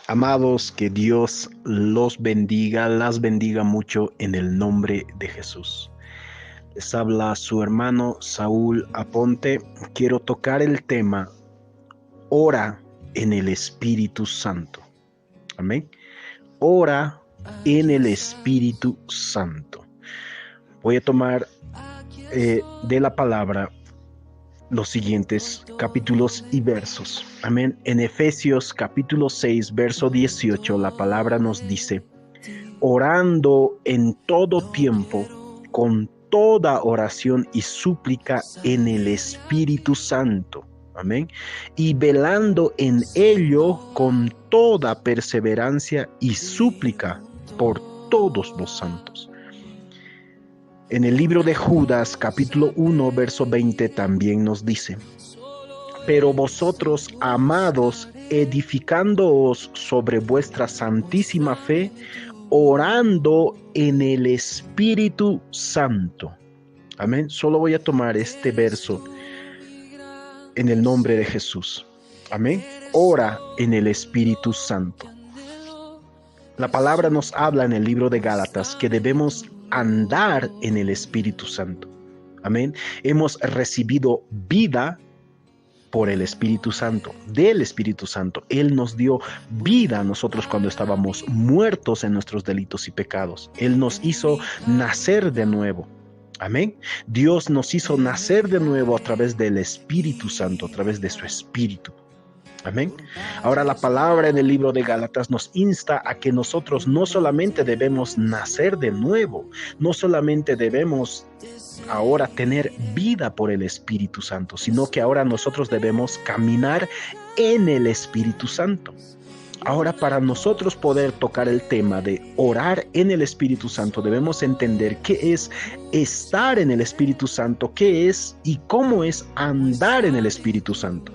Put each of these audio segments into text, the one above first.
Amados, que Dios los bendiga, las bendiga mucho en el nombre de Jesús. Les habla su hermano Saúl Aponte. Quiero tocar el tema, ora en el Espíritu Santo. Amén. Ora en el Espíritu Santo. Voy a tomar de la palabra los siguientes capítulos y versos. Amén. En Efesios capítulo 6, verso 18, la palabra nos dice: orando en todo tiempo, con toda oración y súplica en el Espíritu Santo. Amén. Y velando en ello con toda perseverancia y súplica por todos los santos. En el libro de Judas, capítulo 1, verso 20, también nos dice: pero vosotros, amados, edificándoos sobre vuestra santísima fe, orando en el Espíritu Santo. Amén. Solo voy a tomar este verso en el nombre de Jesús. Amén. Ora en el Espíritu Santo. La palabra nos habla en el libro de Gálatas que debemos andar en el Espíritu Santo. Amén. Hemos recibido vida por el Espíritu Santo, del Espíritu Santo. Él nos dio vida a nosotros cuando estábamos muertos en nuestros delitos y pecados. Él nos hizo nacer de nuevo. Amén. Dios nos hizo nacer de nuevo a través del Espíritu Santo, a través de su Espíritu. Amén. Ahora la palabra en el libro de Gálatas nos insta a que nosotros no solamente debemos nacer de nuevo, no solamente debemos ahora tener vida por el Espíritu Santo, sino que ahora nosotros debemos caminar en el Espíritu Santo. Ahora, para nosotros poder tocar el tema de orar en el Espíritu Santo, debemos entender qué es estar en el Espíritu Santo, qué es y cómo es andar en el Espíritu Santo.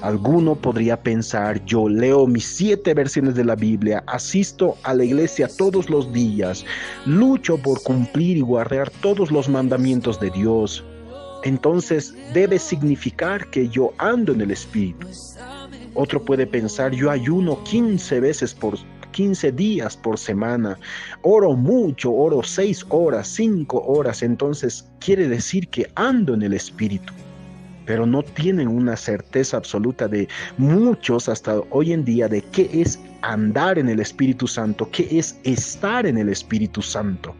Alguno podría pensar: yo leo mis 7 versiones de la Biblia, asisto a la iglesia todos los días, lucho por cumplir y guardar todos los mandamientos de Dios. Entonces debe significar que yo ando en el Espíritu. Otro puede pensar: yo ayuno 15 días por semana, oro mucho, oro 6 horas, 5 horas, entonces quiere decir que ando en el Espíritu. Pero no tienen una certeza absoluta de muchos hasta hoy en día de qué es andar en el Espíritu Santo, qué es estar en el Espíritu Santo.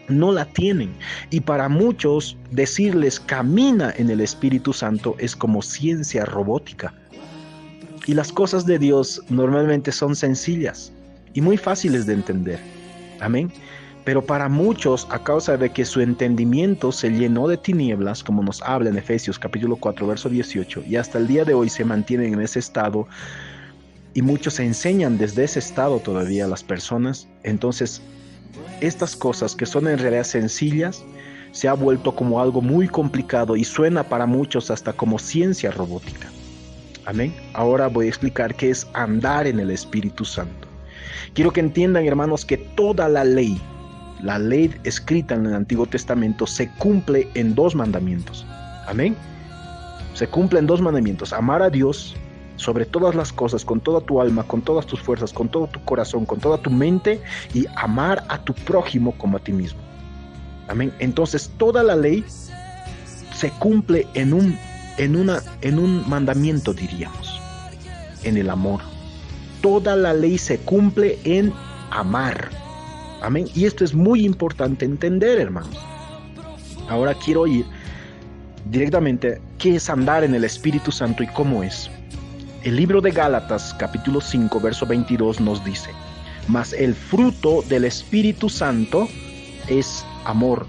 No la tienen. Y para muchos decirles camina en el Espíritu Santo es como ciencia robótica. Y las cosas de Dios normalmente son sencillas y muy fáciles de entender. Amén. Pero para muchos, a causa de que su entendimiento se llenó de tinieblas, como nos habla en Efesios capítulo 4, verso 18, y hasta el día de hoy se mantienen en ese estado, y muchos enseñan desde ese estado todavía a las personas, entonces estas cosas que son en realidad sencillas, se ha vuelto como algo muy complicado y suena para muchos hasta como ciencia robótica. Amén. Ahora voy a explicar qué es andar en el Espíritu Santo. Quiero que entiendan, hermanos, que toda la ley escrita en el Antiguo Testamento se cumple en 2 mandamientos. Amén. Se cumple en 2 mandamientos: amar a Dios sobre todas las cosas, con toda tu alma, con todas tus fuerzas, con todo tu corazón, con toda tu mente, y amar a tu prójimo como a ti mismo. Amén. Entonces toda la ley se cumple en un mandamiento, diríamos, en el amor. Toda la ley se cumple en amar. Amén. Y esto es muy importante entender, hermanos. Ahora quiero ir directamente qué es andar en el Espíritu Santo y cómo es. El libro de Gálatas, capítulo 5, verso 22 nos dice: mas el fruto del Espíritu Santo es amor,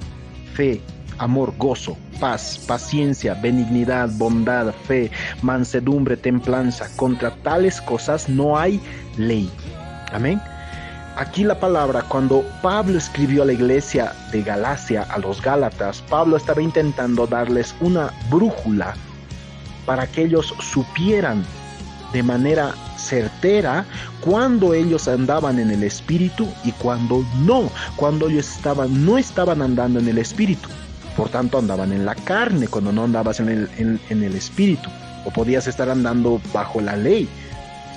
fe, amor, gozo, paz, paciencia, benignidad, bondad, fe, mansedumbre, templanza. Contra tales cosas no hay ley. Amén. Aquí la palabra, cuando Pablo escribió a la iglesia de Galacia, a los Gálatas, Pablo estaba intentando darles una brújula para que ellos supieran de manera certera cuando ellos andaban en el Espíritu y cuando no, cuando ellos no estaban andando en el Espíritu. Por tanto, andaban en la carne cuando no andabas en el Espíritu, o podías estar andando bajo la ley.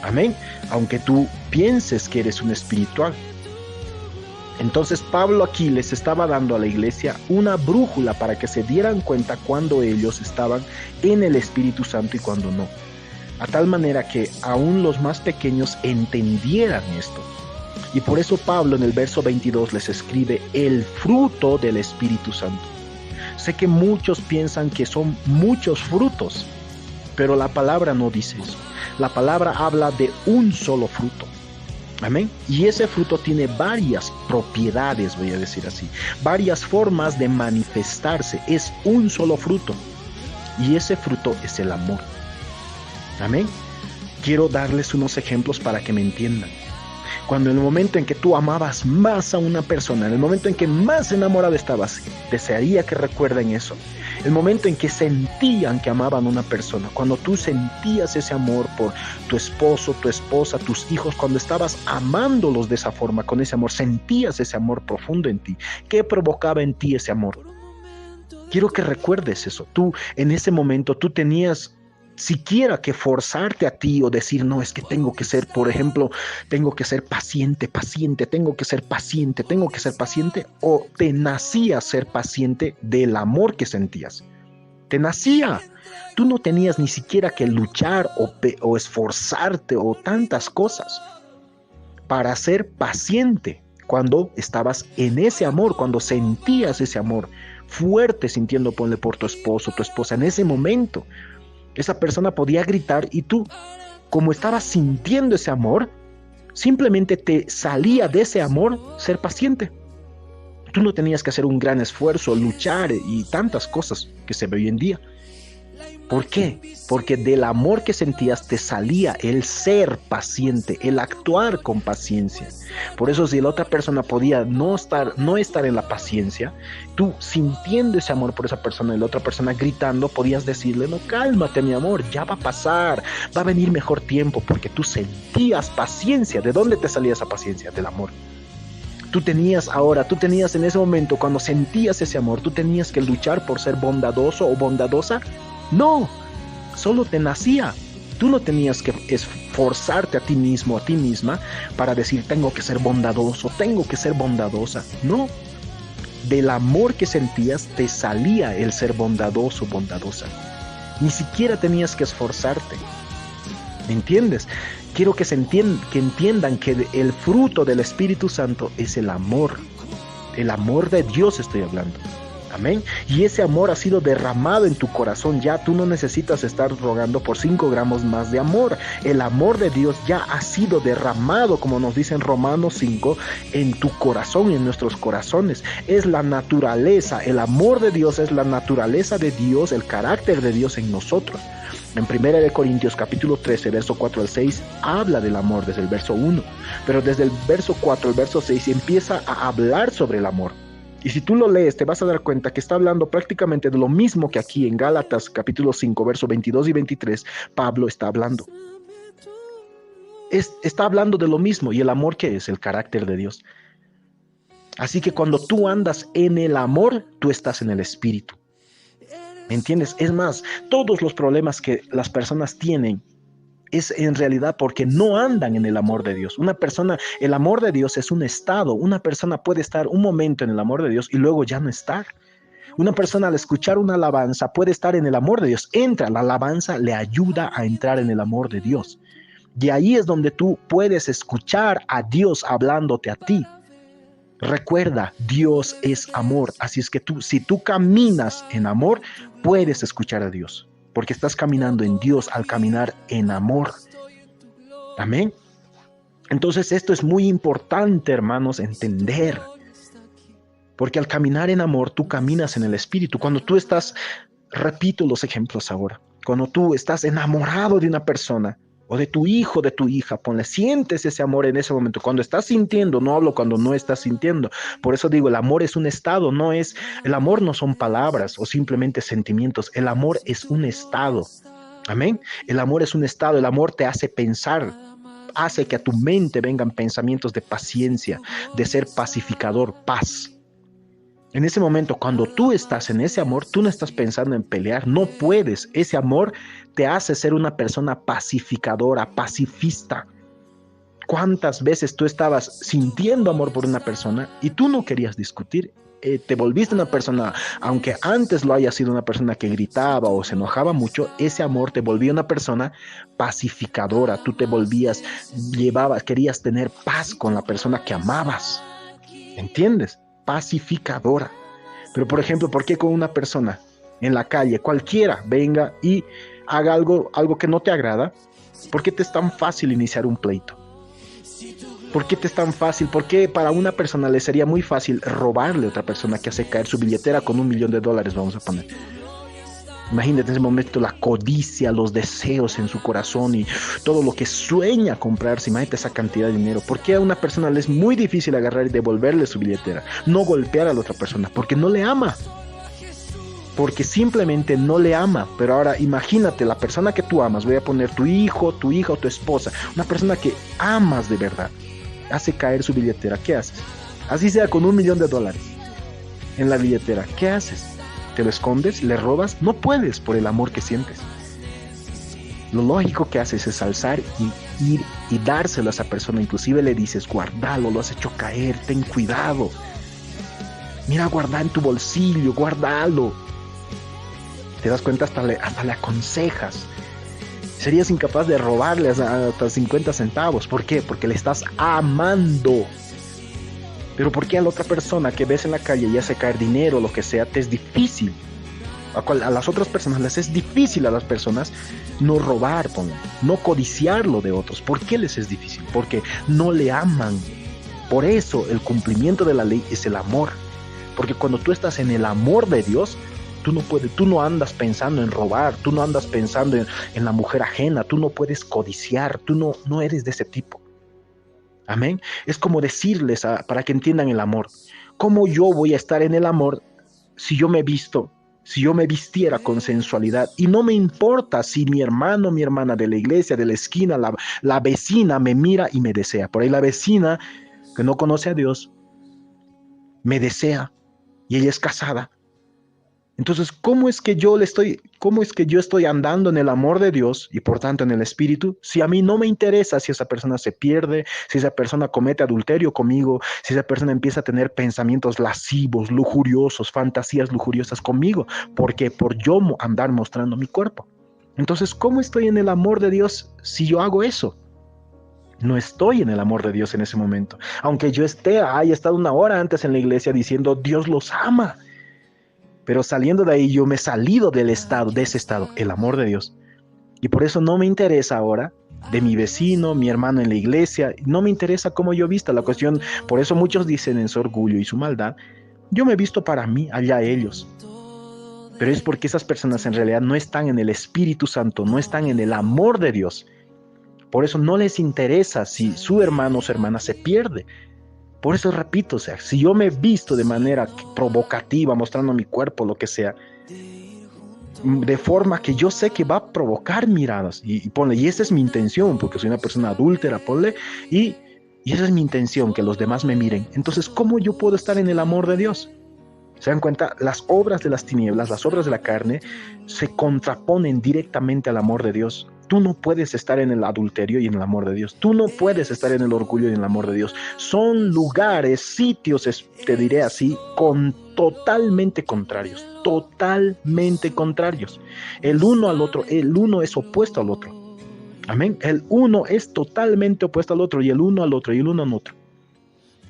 Amén. Aunque tú pienses que eres un espiritual. Entonces Pablo aquí les estaba dando a la iglesia una brújula para que se dieran cuenta cuando ellos estaban en el Espíritu Santo y cuando no. A tal manera que aún los más pequeños entendieran esto. Y por eso Pablo en el verso 22 les escribe el fruto del Espíritu Santo. Sé que muchos piensan que son muchos frutos, pero la palabra no dice eso. La palabra habla de un solo fruto. Amén. Y ese fruto tiene varias propiedades, voy a decir así, varias formas de manifestarse. Es un solo fruto. Y ese fruto es el amor. Amén. Quiero darles unos ejemplos para que me entiendan. Cuando en el momento en que tú amabas más a una persona, en el momento en que más enamorado estabas, desearía que recuerden eso. El momento en que sentían que amaban a una persona, cuando tú sentías ese amor por tu esposo, tu esposa, tus hijos, cuando estabas amándolos de esa forma, con ese amor, sentías ese amor profundo en ti. ¿Qué provocaba en ti ese amor? Quiero que recuerdes eso. Tú, en ese momento, tú tenías siquiera que forzarte a ti o decir, no, es que tengo que ser, por ejemplo, tengo que ser paciente, tengo que ser paciente, o te nacía ser paciente del amor que sentías. Te nacía. Tú no tenías ni siquiera que luchar o esforzarte o tantas cosas para ser paciente cuando estabas en ese amor, cuando sentías ese amor fuerte, sintiendo por tu esposo, tu esposa, en ese momento. Esa persona podía gritar y tú, como estabas sintiendo ese amor, simplemente te salía de ese amor ser paciente. Tú no tenías que hacer un gran esfuerzo, luchar y tantas cosas que se ve hoy en día. ¿Por qué? Porque del amor que sentías te salía el ser paciente, el actuar con paciencia. Por eso si la otra persona podía no estar en la paciencia, tú sintiendo ese amor por esa persona y la otra persona gritando, podías decirle, no, cálmate mi amor, ya va a pasar, va a venir mejor tiempo, porque tú sentías paciencia. ¿De dónde te salía esa paciencia? Del amor. Tú tenías en ese momento, cuando sentías ese amor, tú tenías que luchar por ser bondadoso o bondadosa. No, solo te nacía. Tú no tenías que esforzarte a ti mismo, a ti misma, para decir, tengo que ser bondadoso, tengo que ser bondadosa. No, del amor que sentías te salía el ser bondadoso, bondadosa. Ni siquiera tenías que esforzarte. ¿Me entiendes? Quiero que entiendan que el fruto del Espíritu Santo es el amor. El amor de Dios estoy hablando. Amén. Y ese amor ha sido derramado en tu corazón. Ya tú no necesitas estar rogando por 5 gramos más de amor. El amor de Dios ya ha sido derramado, como nos dice en Romanos 5, en tu corazón, en nuestros corazones. Es la naturaleza. El amor de Dios es la naturaleza de Dios, el carácter de Dios en nosotros. En 1 Corintios capítulo 13, verso 4 al 6, habla del amor desde el verso 1. Pero desde el verso 4 al verso 6 empieza a hablar sobre el amor. Y si tú lo lees, te vas a dar cuenta que está hablando prácticamente de lo mismo que aquí en Gálatas capítulo 5, versos 22 y 23, Pablo está hablando. Está hablando de lo mismo. ¿Y el amor qué es? El carácter de Dios. Así que cuando tú andas en el amor, tú estás en el Espíritu. ¿Me entiendes? Es más, todos los problemas que las personas tienen es en realidad porque no andan en el amor de Dios. El amor de Dios es un estado. Una persona puede estar un momento en el amor de Dios y luego ya no estar. Una persona al escuchar una alabanza puede estar en el amor de Dios. La alabanza le ayuda a entrar en el amor de Dios. Y ahí es donde tú puedes escuchar a Dios hablándote a ti. Recuerda, Dios es amor. Así es que si tú caminas en amor, puedes escuchar a Dios. Porque estás caminando en Dios al caminar en amor. Amén. Entonces esto es muy importante, hermanos, entender. Porque al caminar en amor, tú caminas en el Espíritu. Cuando tú estás, repito los ejemplos ahora, cuando tú estás enamorado de una persona, o de tu hijo, de tu hija, sientes ese amor en ese momento. Cuando estás sintiendo, no hablo cuando no estás sintiendo. Por eso digo, el amor es un estado, el amor no son palabras o simplemente sentimientos. El amor es un estado. Amén. El amor es un estado, el amor te hace pensar, hace que a tu mente vengan pensamientos de paciencia, de ser pacificador, paz. En ese momento, cuando tú estás en ese amor, tú no estás pensando en pelear, no puedes. Ese amor te hace ser una persona pacificadora, pacifista. ¿Cuántas veces tú estabas sintiendo amor por una persona y tú no querías discutir? Te volviste una persona, aunque antes lo haya sido una persona que gritaba o se enojaba mucho, ese amor te volvía una persona pacificadora. Tú te volvías, querías tener paz con la persona que amabas. ¿Entiendes? Pacificadora. Pero por ejemplo, ¿por qué con una persona en la calle, cualquiera, venga y haga algo que no te agrada? ¿Por qué te es tan fácil iniciar un pleito? ¿Por qué te es tan fácil? ¿Por qué para una persona le sería muy fácil robarle a otra persona que hace caer su billetera con $1.000.000, vamos a poner? Imagínate en ese momento la codicia, los deseos en su corazón y todo lo que sueña comprarse. Imagínate esa cantidad de dinero. ¿Por qué a una persona le es muy difícil agarrar y devolverle su billetera? No golpear a la otra persona, porque no le ama. Porque simplemente no le ama. Pero ahora imagínate la persona que tú amas, voy a poner tu hijo, tu hija o tu esposa, una persona que amas de verdad, hace caer su billetera. ¿Qué haces? Así sea con $1.000.000 en la billetera. ¿Qué haces? ¿Te lo escondes? ¿Le robas? No puedes por el amor que sientes. Lo lógico que haces es alzar y ir y dárselo a esa persona. Inclusive le dices, guárdalo, lo has hecho caer, ten cuidado. Mira, guarda en tu bolsillo, guárdalo. Te das cuenta, hasta le aconsejas. Serías incapaz de robarle hasta 50 centavos. ¿Por qué? Porque le estás amando. Pero ¿por qué a la otra persona que ves en la calle y hace caer dinero o lo que sea, te es difícil? A las otras personas les es difícil a las personas no robar, no codiciarlo de otros. ¿Por qué les es difícil? Porque no le aman. Por eso el cumplimiento de la ley es el amor. Porque cuando tú estás en el amor de Dios, tú no andas pensando en robar, tú no andas pensando en la mujer ajena, tú no puedes codiciar, tú no eres de ese tipo. Amén. Es como decirles para que entiendan el amor. ¿Cómo yo voy a estar en el amor si yo me vistiera con sensualidad? Y no me importa si mi hermano, mi hermana de la iglesia, de la esquina, la vecina me mira y me desea. Por ahí la vecina que no conoce a Dios me desea y ella es casada. Entonces, ¿cómo es que yo estoy andando en el amor de Dios y por tanto en el Espíritu, si a mí no me interesa si esa persona se pierde, si esa persona comete adulterio conmigo, si esa persona empieza a tener pensamientos lascivos, lujuriosos, fantasías lujuriosas conmigo? Porque por yo andar mostrando mi cuerpo. Entonces, ¿cómo estoy en el amor de Dios si yo hago eso? No estoy en el amor de Dios en ese momento. Aunque yo haya estado 1 hora antes en la iglesia diciendo Dios los ama. Pero saliendo de ahí yo me he salido de ese estado, el amor de Dios. Y por eso no me interesa ahora de mi vecino, mi hermano en la iglesia, no me interesa cómo yo vista la cuestión. Por eso muchos dicen en su orgullo y su maldad, yo me he visto para mí, allá ellos. Pero es porque esas personas en realidad no están en el Espíritu Santo, no están en el amor de Dios. Por eso no les interesa si su hermano o su hermana se pierde. Por eso repito, si yo me he visto de manera provocativa, mostrando mi cuerpo, lo que sea, de forma que yo sé que va a provocar miradas, y esa es mi intención, porque soy una persona adúltera, y esa es mi intención, que los demás me miren. Entonces, ¿cómo yo puedo estar en el amor de Dios? ¿Se dan cuenta? Las obras de las tinieblas, las obras de la carne, se contraponen directamente al amor de Dios. Tú no puedes estar en el adulterio y en el amor de Dios. Tú no puedes estar en el orgullo y en el amor de Dios. Son lugares, sitios, te diré así, totalmente contrarios. Totalmente contrarios. El uno al otro, el uno es opuesto al otro. Amén. El uno es totalmente opuesto al otro, y el uno al otro, y el uno al otro.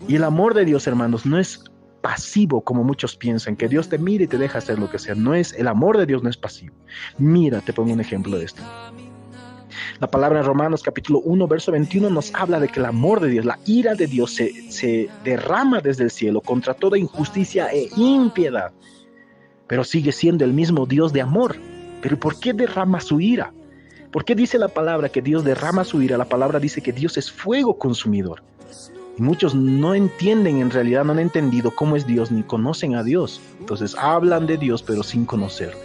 Y el amor de Dios, hermanos, no es pasivo como muchos piensan, que Dios te mire y te deja hacer lo que sea. El amor de Dios no es pasivo. Mira, te pongo un ejemplo de esto. La palabra en Romanos capítulo 1, verso 21 nos habla de que el amor de Dios, la ira de Dios se derrama desde el cielo contra toda injusticia e impiedad. Pero sigue siendo el mismo Dios de amor. ¿Pero por qué derrama su ira? ¿Por qué dice la palabra que Dios derrama su ira? La palabra dice que Dios es fuego consumidor. Y muchos no entienden, en realidad no han entendido cómo es Dios, ni conocen a Dios. Entonces hablan de Dios pero sin conocerle.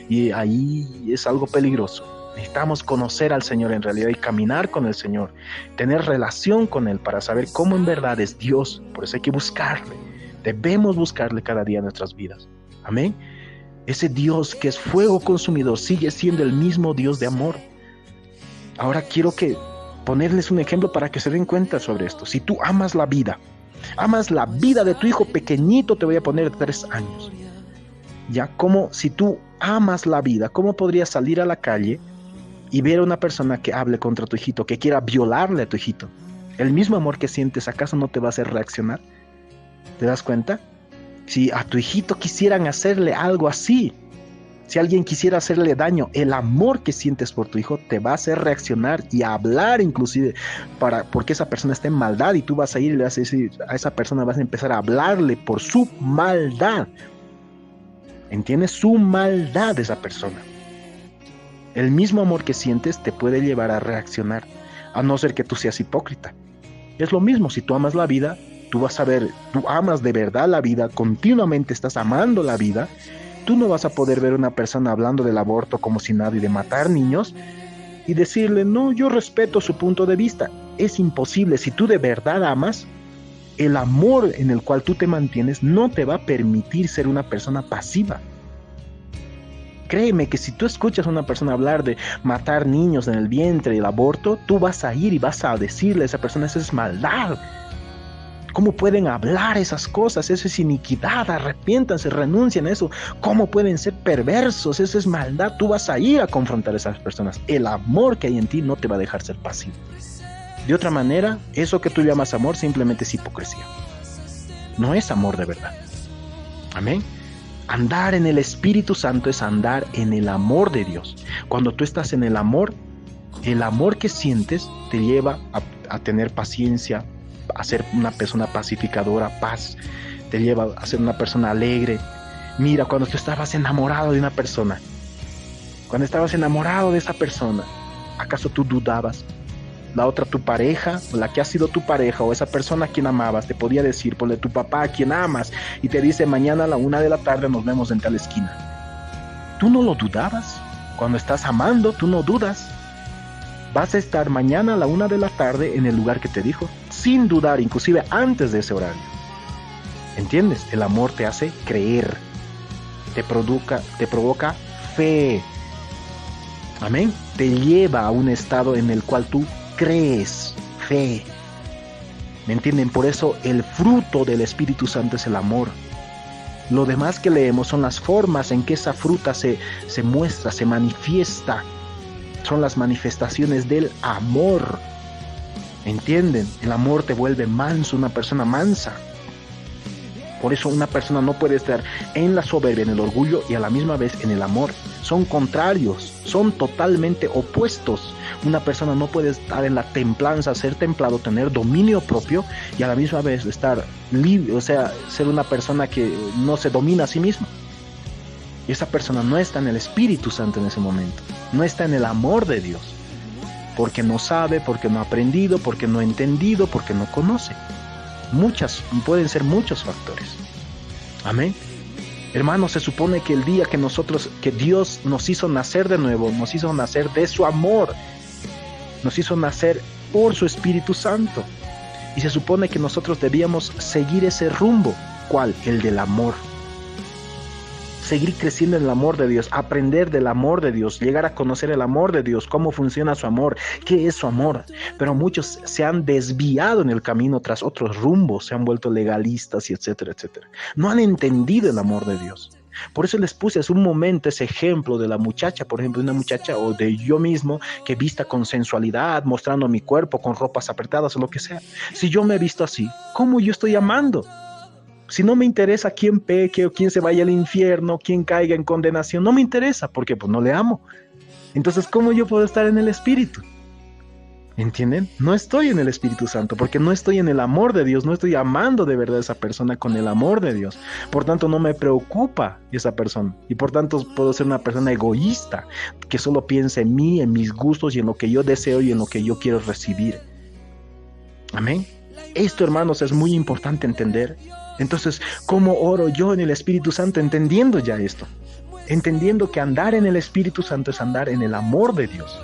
Y ahí es algo peligroso. Necesitamos conocer al Señor en realidad y caminar con el Señor, tener relación con Él para saber cómo en verdad es Dios. Por eso hay que buscarle, Debemos buscarle cada día en nuestras vidas. Amén. Ese Dios que es fuego consumidor sigue siendo el mismo Dios de amor. Ahora quiero ponerles un ejemplo para que se den cuenta sobre esto. Si tú amas la vida de tu hijo pequeñito, te voy a poner 3 años. Ya, como si tú amas la vida, ¿cómo podrías salir a la calle y ver a una persona que hable contra tu hijito, que quiera violarle a tu hijito? El mismo amor que sientes, ¿acaso no te va a hacer reaccionar? ¿Te das cuenta? Si a tu hijito quisieran hacerle algo así, si alguien quisiera hacerle daño, el amor que sientes por tu hijo te va a hacer reaccionar y a hablar inclusive porque esa persona está en maldad, y tú vas a ir y le vas a decir a esa persona, vas a empezar a hablarle por su maldad. ¿Entiendes? Su maldad de esa persona. El mismo amor que sientes te puede llevar a reaccionar, a no ser que tú seas hipócrita. Es lo mismo, si tú amas la vida, tú vas a ver, tú amas de verdad la vida, continuamente estás amando la vida. Tú no vas a poder ver a una persona hablando del aborto como si nada y de matar niños y decirle, no, yo respeto su punto de vista. Es imposible. Si tú de verdad amas, el amor en el cual tú te mantienes no te va a permitir ser una persona pasiva. Créeme que si tú escuchas a una persona hablar de matar niños en el vientre y el aborto, tú vas a ir y vas a decirle a esa persona, eso es maldad. ¿Cómo pueden hablar esas cosas? Eso es iniquidad, arrepiéntanse, renuncien a eso. ¿Cómo pueden ser perversos? Eso es maldad. Tú vas a ir a confrontar a esas personas. El amor que hay en ti no te va a dejar ser pasivo. De otra manera, eso que tú llamas amor simplemente es hipocresía. No es amor de verdad. Amén. Andar en el Espíritu Santo es andar en el amor de Dios. Cuando tú estás en el amor que sientes te lleva a tener paciencia, a ser una persona pacificadora, paz, te lleva a ser una persona alegre. Mira, cuando tú estabas enamorado de una persona, cuando estabas enamorado de esa persona, ¿acaso tú dudabas? La otra, tu pareja, la que ha sido tu pareja, o esa persona a quien amabas, te podía decir, ponle tu papá a quien amas, y te dice, mañana a la 1 de la tarde nos vemos en tal esquina. ¿Tú no lo dudabas? Cuando estás amando, tú no dudas. Vas a estar mañana a la 1 de la tarde en el lugar que te dijo, sin dudar, inclusive antes de ese horario. ¿Entiendes? El amor te hace creer, te provoca fe. Amén. Te lleva a un estado en el cual tú crees, fe. ¿Me entienden? Por eso el fruto del Espíritu Santo es el amor. Lo demás que leemos son las formas en que esa fruta se muestra, se manifiesta. Son las manifestaciones del amor. ¿Entienden? El amor te vuelve manso, una persona mansa. Por eso una persona no puede estar en la soberbia, en el orgullo, y a la misma vez en el amor. Son contrarios, son totalmente opuestos. Una persona no puede estar en la templanza, ser templado, tener dominio propio, y a la misma vez estar libre, o sea, ser una persona que no se domina a sí misma. Y esa persona no está en el Espíritu Santo en ese momento, no está en el amor de Dios, porque no sabe, porque no ha aprendido, porque no ha entendido, porque no conoce. Pueden ser muchos factores. Amén. Hermanos, se supone que el día que Dios nos hizo nacer de nuevo, nos hizo nacer de su amor, nos hizo nacer por su Espíritu Santo, y se supone que nosotros debíamos seguir ese rumbo. ¿Cuál? El del amor. Seguir creciendo en el amor de Dios, aprender del amor de Dios, llegar a conocer el amor de Dios, cómo funciona su amor, qué es su amor. Pero muchos se han desviado en el camino tras otros rumbos, se han vuelto legalistas y etcétera, etcétera. No han entendido el amor de Dios. Por eso les puse hace un momento ese ejemplo de la muchacha, por ejemplo, una muchacha, o de yo mismo, que vista con sensualidad, mostrando mi cuerpo con ropas apretadas o lo que sea. Si yo me he visto así, ¿cómo yo estoy amando? Si no me interesa quién peque o quién se vaya al infierno, quién caiga en condenación, no me interesa, porque pues no le amo. Entonces, ¿cómo yo puedo estar en el Espíritu? ¿Entienden? No estoy en el Espíritu Santo, porque no estoy en el amor de Dios, no estoy amando de verdad a esa persona con el amor de Dios. Por tanto, no me preocupa esa persona, y por tanto puedo ser una persona egoísta, que solo piensa en mí, en mis gustos y en lo que yo deseo y en lo que yo quiero recibir. Amén. Esto, hermanos, es muy importante entender. Entonces, ¿cómo oro yo en el Espíritu Santo? Entendiendo ya esto, entendiendo que andar en el Espíritu Santo es andar en el amor de Dios.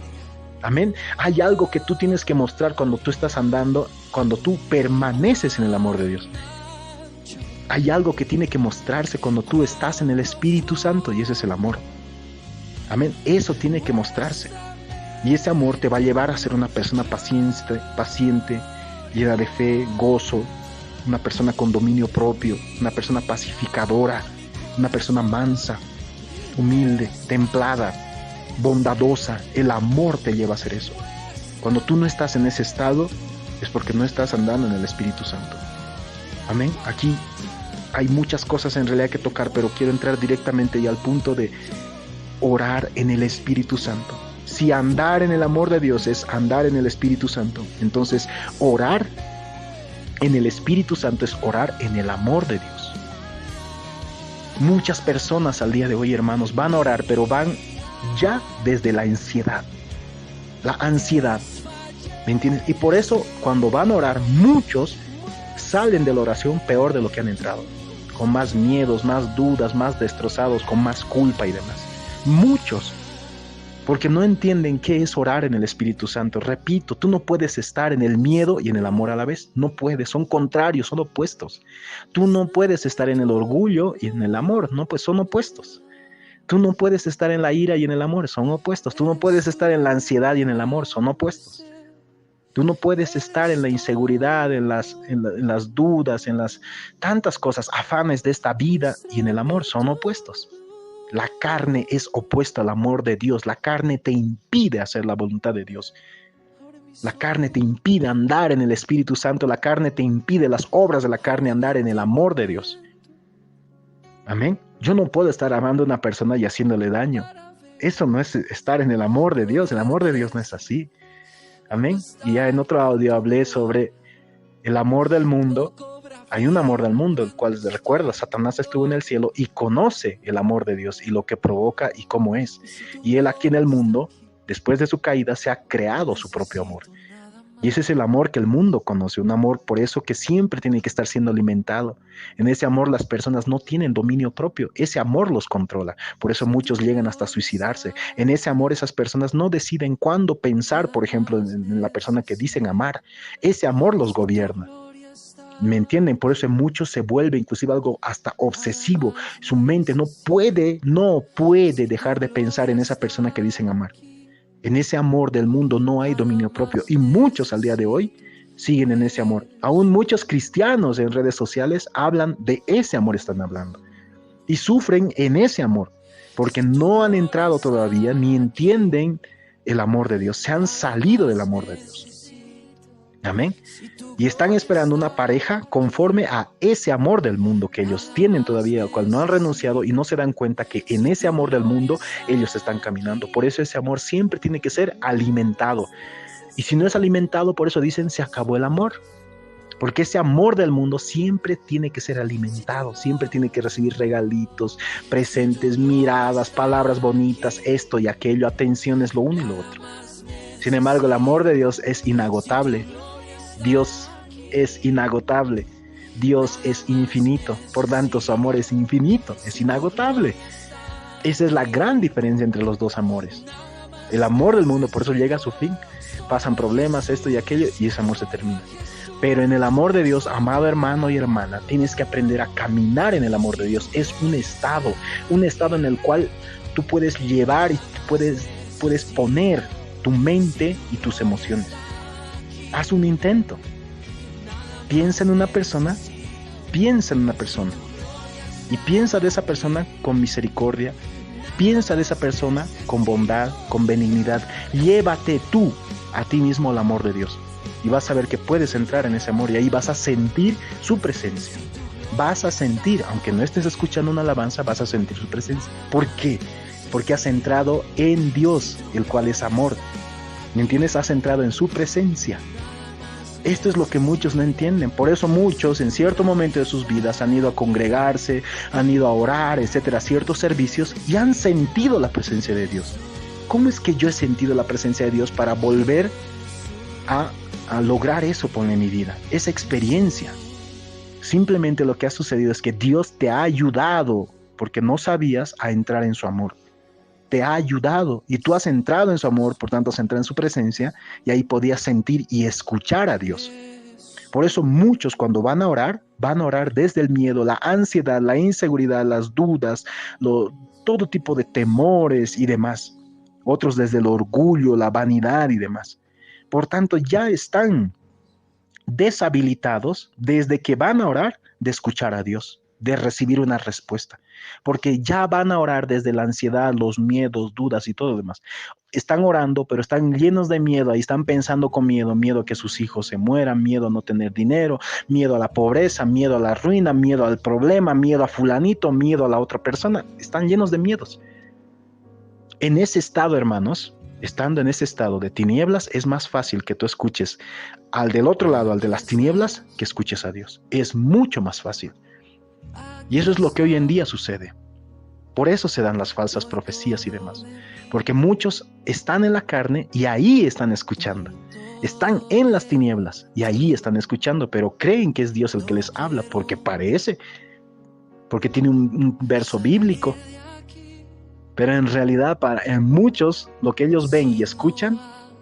Amén. Hay algo que tú tienes que mostrar cuando tú estás andando, cuando tú permaneces en el amor de Dios. Hay algo que tiene que mostrarse cuando tú estás en el Espíritu Santo, y ese es el amor. Amén. Eso tiene que mostrarse. Y ese amor te va a llevar a ser una persona paciente, llena de fe, gozo, una persona con dominio propio, una persona pacificadora, una persona mansa, humilde, templada, bondadosa. El amor te lleva a hacer eso. Cuando tú no estás en ese estado, es porque no estás andando en el Espíritu Santo. Amén. Aquí hay muchas cosas en realidad que tocar, pero quiero entrar directamente ya al punto de orar en el Espíritu Santo. Si andar en el amor de Dios es andar en el Espíritu Santo, entonces orar en el Espíritu Santo es orar en el amor de Dios. Muchas personas al día de hoy, hermanos, van a orar, pero van ya desde la ansiedad. La ansiedad, ¿me entiendes? Y por eso cuando van a orar, muchos salen de la oración peor de lo que han entrado, con más miedos, más dudas, más destrozados, con más culpa y demás. Muchos, porque no entienden qué es orar en el Espíritu Santo. Repito, tú no puedes estar en el miedo y en el amor a la vez. No puedes, son contrarios, son opuestos. Tú no puedes estar en el orgullo y en el amor, no, pues son opuestos. Tú no puedes estar en la ira y en el amor, son opuestos. Tú no puedes estar en la ansiedad y en el amor, son opuestos. Tú no puedes estar en la inseguridad, en las dudas, en las tantas cosas, afanes de esta vida y en el amor, son opuestos. La carne es opuesta al amor de Dios. La carne te impide hacer la voluntad de Dios. La carne te impide andar en el Espíritu Santo. La carne te impide, las obras de la carne, andar en el amor de Dios. Amén. Yo no puedo estar amando a una persona y haciéndole daño. Eso no es estar en el amor de Dios. El amor de Dios no es así. Amén. Y ya en otro audio hablé sobre el amor del mundo. Hay un amor del mundo, el cual, recuerda, Satanás estuvo en el cielo y conoce el amor de Dios y lo que provoca y cómo es. Y él aquí en el mundo, después de su caída, se ha creado su propio amor. Y ese es el amor que el mundo conoce, un amor por eso que siempre tiene que estar siendo alimentado. En ese amor las personas no tienen dominio propio, ese amor los controla. Por eso muchos llegan hasta suicidarse. En ese amor esas personas no deciden cuándo pensar, por ejemplo, en la persona que dicen amar. Ese amor los gobierna. ¿Me entienden? Por eso muchos se vuelve inclusive algo hasta obsesivo. Su mente no puede dejar de pensar en esa persona que dicen amar. En ese amor del mundo no hay dominio propio. Y muchos al día de hoy siguen en ese amor. Aún muchos cristianos en redes sociales hablan de ese amor, están hablando. Y sufren en ese amor. Porque no han entrado todavía ni entienden el amor de Dios. Se han salido del amor de Dios. Amén. Y están esperando una pareja conforme a ese amor del mundo que ellos tienen todavía, al cual no han renunciado y no se dan cuenta que en ese amor del mundo ellos están caminando. Por eso ese amor siempre tiene que ser alimentado. Y si no es alimentado, por eso dicen se acabó el amor. Porque ese amor del mundo siempre tiene que ser alimentado, siempre tiene que recibir regalitos, presentes, miradas, palabras bonitas, esto y aquello, atenciones, lo uno y lo otro. Sin embargo, el amor de Dios es inagotable. Dios es inagotable, Dios es infinito, por tanto su amor es infinito, es inagotable. Esa es la gran diferencia entre los dos amores. El amor del mundo por eso llega a su fin, pasan problemas, esto y aquello, y ese amor se termina. Pero en el amor de Dios, amado hermano y hermana, tienes que aprender a caminar en el amor de Dios. Es un estado en el cual tú puedes llevar y puedes poner tu mente y tus emociones. Haz un intento. Piensa en una persona y piensa de esa persona con misericordia, piensa de esa persona con bondad, con benignidad. Llévate tú a ti mismo el amor de Dios y vas a ver que puedes entrar en ese amor y ahí vas a sentir su presencia. Vas a sentir, aunque no estés escuchando una alabanza, vas a sentir su presencia. ¿Por qué? Porque has entrado en Dios, el cual es amor. ¿Me entiendes? Has entrado en su presencia. Esto es lo que muchos no entienden. Por eso muchos en cierto momento de sus vidas han ido a congregarse, han ido a orar, etcétera, ciertos servicios y han sentido la presencia de Dios. ¿Cómo es que yo he sentido la presencia de Dios para volver a lograr eso en mi vida? Esa experiencia. Simplemente lo que ha sucedido es que Dios te ha ayudado, porque no sabías, a entrar en su amor. Te ha ayudado y tú has entrado en su amor, por tanto has entrado en su presencia y ahí podías sentir y escuchar a Dios. Por eso muchos cuando van a orar desde el miedo, la ansiedad, la inseguridad, las dudas, todo tipo de temores y demás. Otros desde el orgullo, la vanidad y demás. Por tanto, ya están deshabilitados desde que van a orar de escuchar a Dios, de recibir una respuesta, porque ya van a orar desde la ansiedad, los miedos, dudas y todo lo demás. Están orando, pero están llenos de miedo, ahí están pensando con miedo, miedo a que sus hijos se mueran, miedo a no tener dinero, miedo a la pobreza, miedo a la ruina, miedo al problema, miedo a fulanito, miedo a la otra persona. Están llenos de miedos. En ese estado, hermanos, estando en ese estado de tinieblas, es más fácil que tú escuches al del otro lado, al de las tinieblas, que escuches a Dios. Es mucho más fácil. Y eso es lo que hoy en día sucede. Por eso se dan las falsas profecías y demás. Porque muchos están en la carne y ahí están escuchando. Están en las tinieblas y ahí están escuchando, pero creen que es Dios el que les habla porque parece, porque tiene un verso bíblico. Pero en realidad en muchos lo que ellos ven y escuchan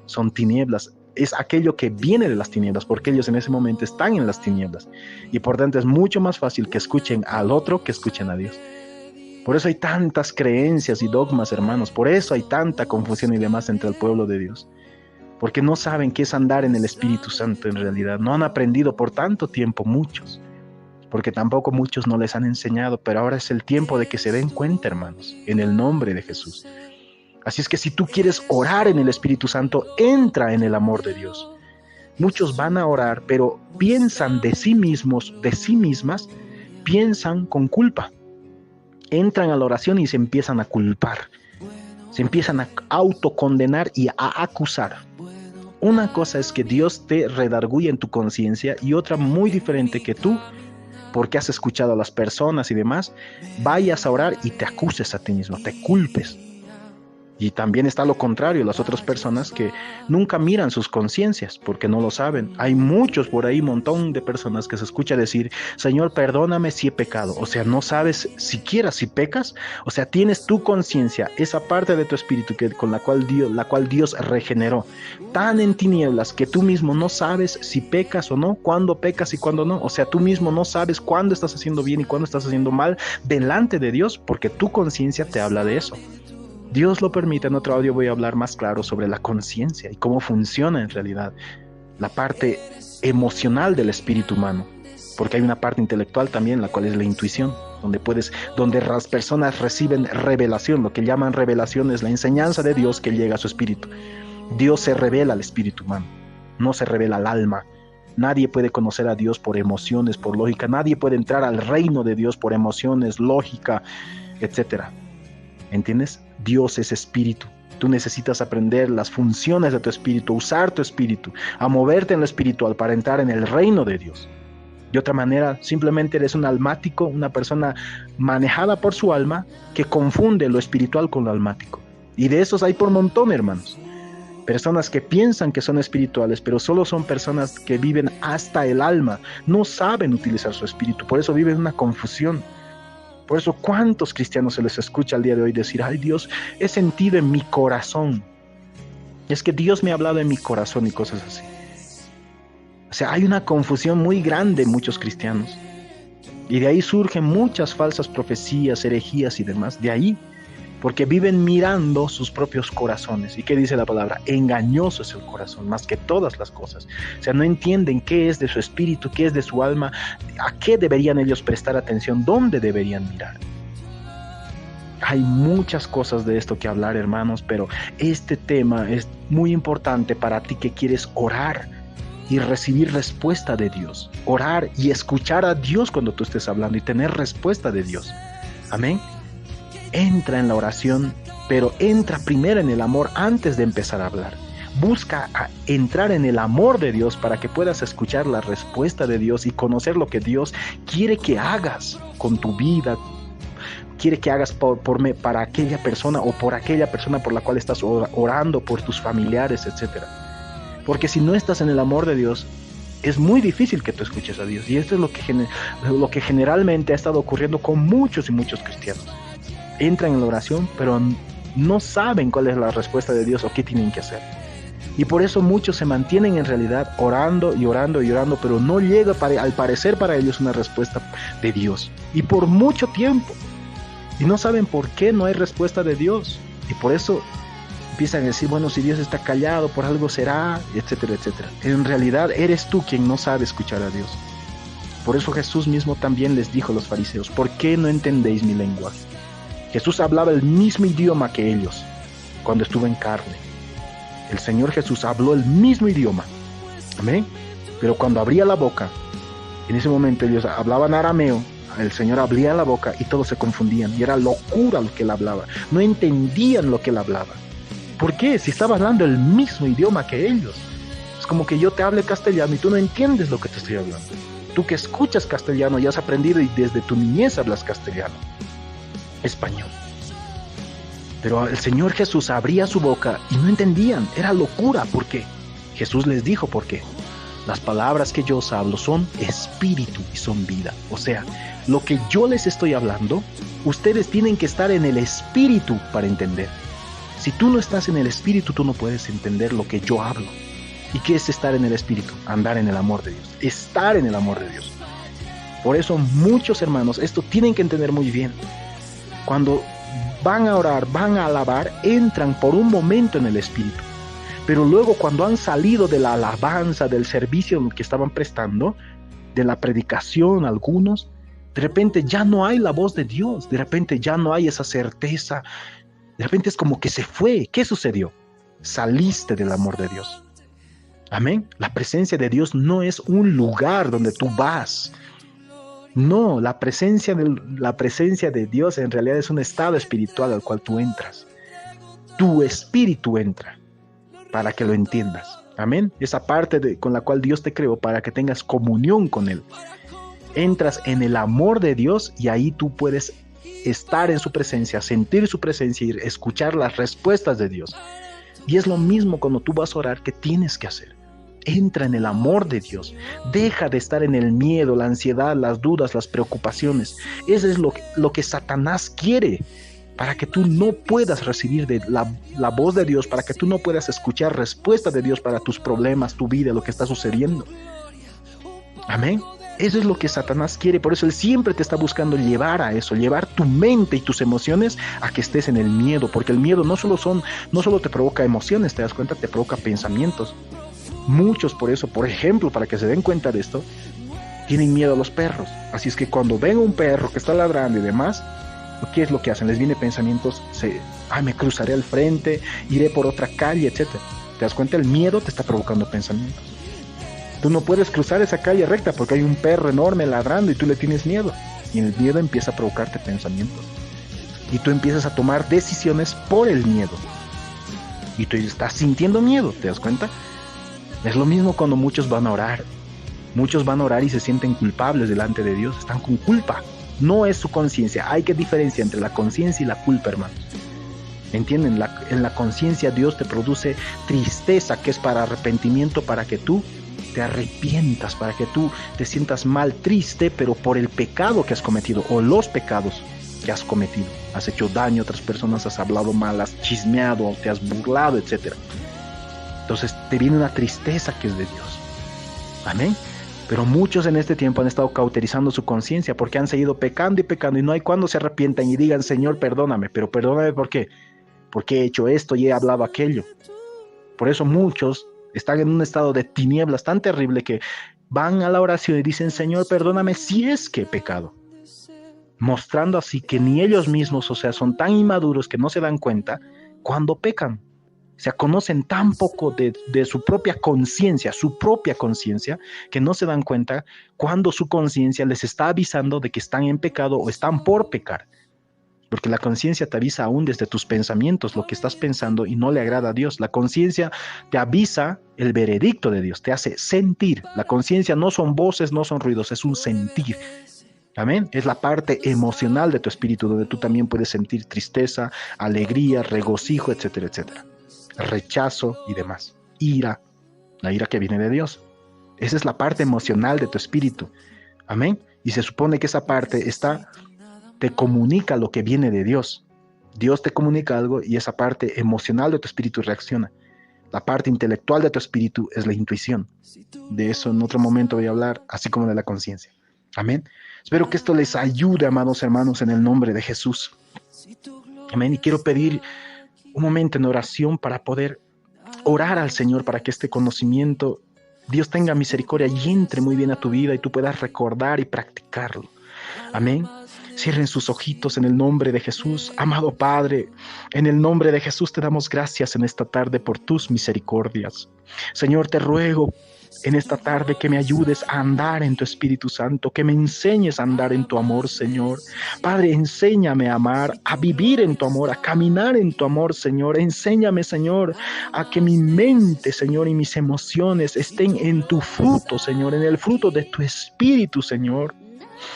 son tinieblas. Es aquello que viene de las tinieblas, porque ellos en ese momento están en las tinieblas. Y por tanto es mucho más fácil que escuchen al otro que escuchen a Dios. Por eso hay tantas creencias y dogmas, hermanos. Por eso hay tanta confusión y demás entre el pueblo de Dios. Porque no saben qué es andar en el Espíritu Santo en realidad. No han aprendido por tanto tiempo muchos. Porque tampoco muchos no les han enseñado, pero ahora es el tiempo de que se den cuenta, hermanos, en el nombre de Jesús. Así es que si tú quieres orar en el Espíritu Santo, entra en el amor de Dios. Muchos van a orar, pero piensan de sí mismos, de sí mismas, piensan con culpa. Entran a la oración y se empiezan a culpar. Se empiezan a autocondenar y a acusar. Una cosa es que Dios te redarguye en tu conciencia y otra muy diferente que tú, porque has escuchado a las personas y demás, vayas a orar y te acuses a ti mismo, te culpes. Y también está lo contrario, las otras personas que nunca miran sus conciencias porque no lo saben. Hay muchos por ahí, un montón de personas que se escucha decir, Señor, perdóname si he pecado. O sea, no sabes siquiera si pecas. O sea, tienes tu conciencia, esa parte de tu espíritu con la cual Dios regeneró, tan en tinieblas que tú mismo no sabes si pecas o no, cuándo pecas y cuándo no. O sea, tú mismo no sabes cuándo estás haciendo bien y cuándo estás haciendo mal delante de Dios porque tu conciencia te habla de eso. Dios lo permite, en otro audio voy a hablar más claro sobre la conciencia y cómo funciona en realidad la parte emocional del espíritu humano, porque hay una parte intelectual también, la cual es la intuición, donde las personas reciben revelación. Lo que llaman revelación es la enseñanza de Dios que llega a su espíritu. Dios se revela al espíritu humano, no se revela al alma. Nadie puede conocer a Dios por emociones, por lógica. Nadie puede entrar al reino de Dios por emociones, lógica, etcétera. ¿Entiendes? Dios es espíritu. Tú necesitas aprender las funciones de tu espíritu, usar tu espíritu, a moverte en lo espiritual para entrar en el reino de Dios. De otra manera, simplemente eres un almático, una persona manejada por su alma que confunde lo espiritual con lo almático. Y de esos hay por montón, hermanos. Personas que piensan que son espirituales, pero solo son personas que viven hasta el alma. No saben utilizar su espíritu, por eso viven una confusión. Por eso, ¿cuántos cristianos se les escucha al día de hoy decir, ay Dios, he sentido en mi corazón? Es que Dios me ha hablado en mi corazón y cosas así. O sea, hay una confusión muy grande en muchos cristianos. Y de ahí surgen muchas falsas profecías, herejías y demás. De ahí, porque viven mirando sus propios corazones. ¿Y qué dice la palabra? Engañoso es el corazón, más que todas las cosas. O sea, no entienden qué es de su espíritu, qué es de su alma, a qué deberían ellos prestar atención, dónde deberían mirar. Hay muchas cosas de esto que hablar, hermanos, pero este tema es muy importante para ti que quieres orar y recibir respuesta de Dios. Orar y escuchar a Dios cuando tú estés hablando y tener respuesta de Dios. Amén. Entra en la oración, pero entra primero en el amor antes de empezar a hablar. Busca entrar en el amor de Dios para que puedas escuchar la respuesta de Dios y conocer lo que Dios quiere que hagas con tu vida, quiere que hagas para aquella persona o por aquella persona por la cual estás orando, por tus familiares, etc. Porque si no estás en el amor de Dios, es muy difícil que tú escuches a Dios. Y esto es lo que generalmente ha estado ocurriendo con muchos y muchos cristianos. Entran en la oración, pero no saben cuál es la respuesta de Dios o qué tienen que hacer. Y por eso muchos se mantienen en realidad orando y orando y orando, pero no llega al parecer para ellos una respuesta de Dios. Y por mucho tiempo. Y no saben por qué no hay respuesta de Dios. Y por eso empiezan a decir, bueno, si Dios está callado, por algo será, etcétera, etcétera. En realidad eres tú quien no sabe escuchar a Dios. Por eso Jesús mismo también les dijo a los fariseos, ¿por qué no entendéis mi lenguaje? Jesús hablaba el mismo idioma que ellos cuando estuvo en carne. El Señor Jesús habló el mismo idioma. Amén. Pero cuando abría la boca, en ese momento ellos hablaban arameo, el Señor abría la boca y todos se confundían. Y era locura lo que él hablaba. No entendían lo que él hablaba. ¿Por qué? Si estaba hablando el mismo idioma que ellos. Es como que yo te hable castellano y tú no entiendes lo que te estoy hablando. Tú que escuchas castellano y has aprendido y desde tu niñez hablas castellano, español. Pero el Señor Jesús abría su boca y no entendían. Era locura. ¿Por qué? Jesús les dijo por qué. Las palabras que yo os hablo son espíritu y son vida. O sea, lo que yo les estoy hablando, ustedes tienen que estar en el espíritu para entender. Si tú no estás en el espíritu, tú no puedes entender lo que yo hablo. ¿Y qué es estar en el espíritu? Andar en el amor de Dios. Estar en el amor de Dios. Por eso muchos hermanos, esto tienen que entender muy bien. Cuando van a orar, van a alabar, entran por un momento en el espíritu. Pero luego cuando han salido de la alabanza, del servicio que estaban prestando, de la predicación algunos, de repente ya no hay la voz de Dios, de repente ya no hay esa certeza, de repente es como que se fue. ¿Qué sucedió? Saliste del amor de Dios. Amén. La presencia de Dios no es un lugar donde tú vas. No, la presencia de Dios en realidad es un estado espiritual al cual tú entras. Tu espíritu entra para que lo entiendas. Amén. Esa parte con la cual Dios te creó para que tengas comunión con Él. Entras en el amor de Dios y ahí tú puedes estar en su presencia, sentir su presencia y escuchar las respuestas de Dios. Y es lo mismo cuando tú vas a orar que tienes que hacer. Entra en el amor de Dios. Deja de estar en el miedo, la ansiedad, las dudas, las preocupaciones. Eso es lo que Satanás quiere, para que tú no puedas recibir la voz de Dios, para que tú no puedas escuchar respuesta de Dios para tus problemas, tu vida, lo que está sucediendo. Amén. Eso es lo que Satanás quiere. Por eso él siempre te está buscando llevar a eso, llevar tu mente y tus emociones a que estés en el miedo, porque el miedo no solo te provoca emociones, te das cuenta, te provoca pensamientos. Muchos por eso, por ejemplo, para que se den cuenta de esto, tienen miedo a los perros. Así es que cuando ven un perro que está ladrando y demás, ¿qué es lo que hacen? Les viene pensamientos, me cruzaré al frente, iré por otra calle, etc. ¿Te das cuenta? El miedo te está provocando pensamientos. Tú no puedes cruzar esa calle recta porque hay un perro enorme ladrando y tú le tienes miedo. Y el miedo empieza a provocarte pensamientos. Y tú empiezas a tomar decisiones por el miedo. Y tú estás sintiendo miedo, ¿te das cuenta? Es lo mismo cuando muchos van a orar. Muchos van a orar y se sienten culpables delante de Dios. Están con culpa. No es su conciencia. Hay que diferenciar entre la conciencia y la culpa, hermanos. ¿Entienden? En la conciencia Dios te produce tristeza, que es para arrepentimiento, para que tú te arrepientas, para que tú te sientas mal, triste, pero por el pecado que has cometido o los pecados que has cometido. Has hecho daño a otras personas, has hablado mal, has chismeado, te has burlado, etc. Entonces te viene una tristeza que es de Dios. Amén. Pero muchos en este tiempo han estado cauterizando su conciencia porque han seguido pecando y no hay cuando se arrepientan y digan, Señor, perdóname. Pero perdóname, ¿por qué? Porque he hecho esto y he hablado aquello. Por eso muchos están en un estado de tinieblas tan terrible que van a la oración y dicen, Señor, perdóname si es que he pecado. Mostrando así que ni ellos mismos, o sea, son tan inmaduros que no se dan cuenta cuando pecan. O sea, conocen tan poco de su propia conciencia, que no se dan cuenta cuando su conciencia les está avisando de que están en pecado o están por pecar. Porque la conciencia te avisa aún desde tus pensamientos, lo que estás pensando y no le agrada a Dios. La conciencia te avisa el veredicto de Dios, te hace sentir. La conciencia no son voces, no son ruidos, es un sentir. Amén. Es la parte emocional de tu espíritu, donde tú también puedes sentir tristeza, alegría, regocijo, etcétera, etcétera. Rechazo y demás. Ira, la ira que viene de Dios. Esa es la parte emocional de tu espíritu. Amén. Y se supone que esa parte te comunica lo que viene de Dios. Dios te comunica algo y esa parte emocional de tu espíritu reacciona. La parte intelectual de tu espíritu es la intuición. De eso en otro momento voy a hablar, así como de la conciencia. Amén. Espero que esto les ayude, amados hermanos, en el nombre de Jesús. Amén. Y quiero pedir un momento en oración para poder orar al Señor para que este conocimiento, Dios tenga misericordia y entre muy bien a tu vida y tú puedas recordar y practicarlo. Amén. Cierren sus ojitos en el nombre de Jesús. Amado Padre, en el nombre de Jesús te damos gracias en esta tarde por tus misericordias. Señor, te ruego en esta tarde que me ayudes a andar en tu Espíritu Santo, que me enseñes a andar en tu amor, Señor. Padre, enséñame a amar, a vivir en tu amor, a caminar en tu amor, Señor. Enséñame, Señor, a que mi mente, Señor, y mis emociones estén en tu fruto, Señor, en el fruto de tu Espíritu, Señor.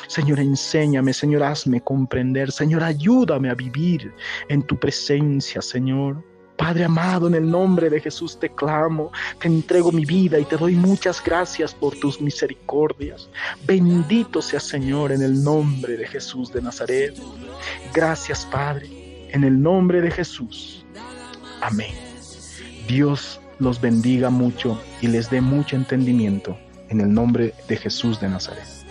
Señor, enséñame, Señor, hazme comprender. Señor, ayúdame a vivir en tu presencia, Señor. Padre amado, en el nombre de Jesús te clamo, te entrego mi vida y te doy muchas gracias por tus misericordias. Bendito sea, Señor, en el nombre de Jesús de Nazaret. Gracias, Padre, en el nombre de Jesús. Amén. Dios los bendiga mucho y les dé mucho entendimiento en el nombre de Jesús de Nazaret.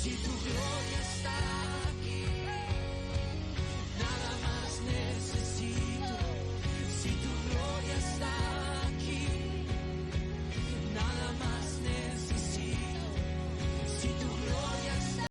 Si tu gloria está